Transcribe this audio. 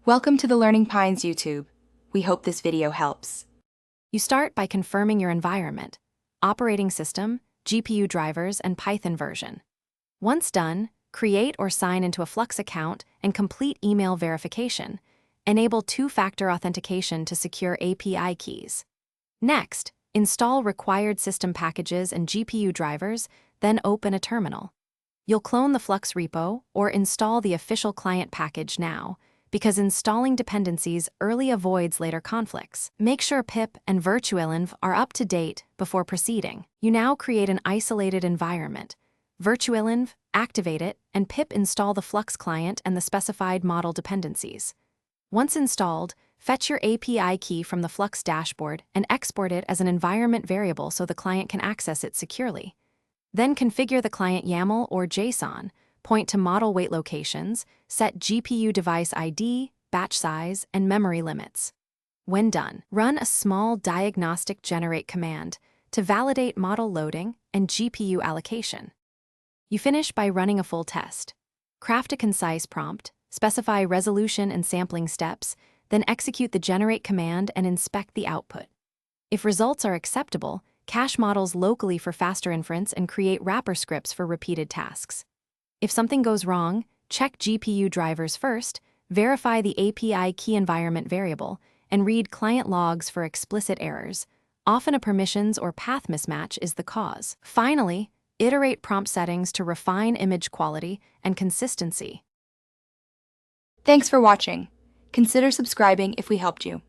Welcome to the Learning Pines YouTube. We hope this video helps. You start by confirming your environment, operating system, GPU drivers, and Python version. Once done, create or sign into a Flux account and complete email verification. Enable two-factor authentication to secure API keys. Next, install required system packages and GPU drivers, then open a terminal. You'll clone the Flux repo or install the official client package now, because installing dependencies early avoids later conflicts. Make sure pip and virtualenv are up to date before proceeding. You now create an isolated environment. Virtualenv, activate it, and pip install the Flux client and the specified model dependencies. Once installed, fetch your API key from the Flux dashboard and export it as an environment variable so the client can access it securely. Then configure the client YAML or JSON, point to model weight locations, set GPU device ID, batch size, and memory limits. When done, run a small diagnostic generate command to validate model loading and GPU allocation. You finish by running a full test. Craft a concise prompt, specify resolution and sampling steps, then execute the generate command and inspect the output. If results are acceptable, cache models locally for faster inference and create wrapper scripts for repeated tasks. If something goes wrong, check GPU drivers first, verify the API key environment variable, and read client logs for explicit errors. Often a permissions or path mismatch is the cause. Finally, iterate prompt settings to refine image quality and consistency. Thanks for watching. Consider subscribing if we helped you.